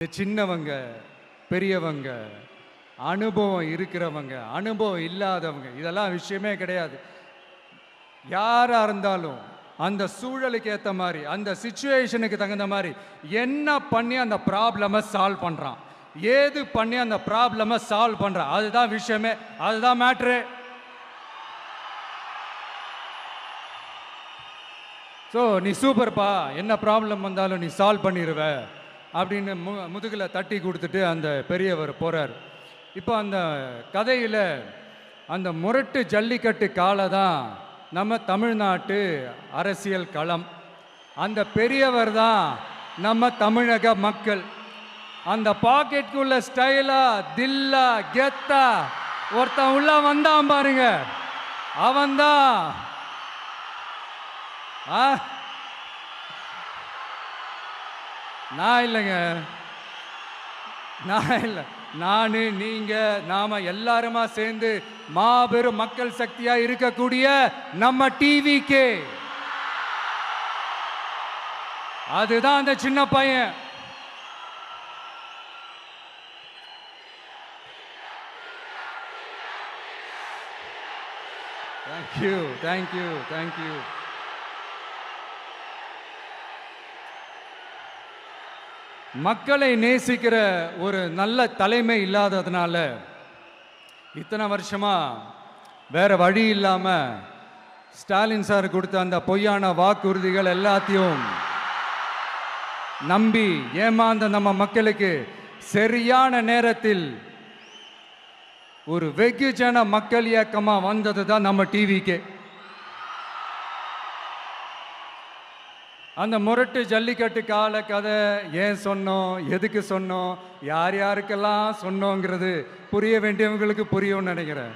சின்னவங்க, பெரியவங்க, அனுபவம் இருக்கிறவங்க, அனுபவம் இல்லாதவங்க, இதெல்லாம் விஷயமே கிடையாது. யாரா இருந்தாலும் அந்த சூழலுக்கு ஏற்ற மாதிரி, அந்த சிச்சுவேஷனுக்கு தகுந்த மாதிரி என்ன பண்ணி அந்த ப்ராப்ளமை சால்வ் பண்ணுறான், ஏது பண்ணி அந்த ப்ராப்ளமை சால்வ் பண்ணுறான், அதுதான் விஷயமே, அதுதான் மேட்ரு. ஸோ நீ சூப்பர்ப்பா, என்ன ப்ராப்ளம் வந்தாலும் நீ சால்வ் பண்ணிடுவ அப்படின்னு முதுகில் தட்டி கொடுத்துட்டு அந்த பெரியவர் போகிறார். இப்போ அந்த கதையில் அந்த முரட்டு ஜல்லிக்கட்டு காலை தான் நம்ம தமிழ்நாட்டு அரசியல் களம். அந்த பெரியவர் தான் நம்ம தமிழக மக்கள். அந்த பாக்கெட்டுக்குள்ள ஸ்டைலா தில்லா கெத்தா ஒருத்தன் உள்ள வந்தான் பாருங்க, அவன்தான் நான் இல்லைங்க, நான் இல்லை, நானு நீங்க நாம எல்லாருமா சேர்ந்து மாபெரும் மக்கள் சக்தியா இருக்கக்கூடிய நம்ம டிவிக்கு, அதுதான் அந்த சின்ன பையன். Thank you thank you thank you. மக்களை நேசிக்கிற ஒரு நல்ல தலைமை இல்லாததுனால இத்தனை வருஷமா வேற வழி இல்லாம ஸ்டாலின் சார் கொடுத்த அந்த பொய்யான வாக்குறுதிகள் எல்லாத்தையும் நம்பி ஏமாந்த நம்ம மக்களுக்கு சரியான நேரத்தில் ஒரு வெகுஜன மக்கள் இயக்கமா வந்தது தான் நம்ம டிவிக்கு. அந்த முரட்டு ஜல்லிக்கட்டு கால கதை ஏன் சொன்னோம், எதுக்கு சொன்னோம், யார் யாருக்கெல்லாம் சொன்னோங்கிறது புரிய வேண்டியவங்களுக்கு புரியும்னு நினைக்கிறேன்.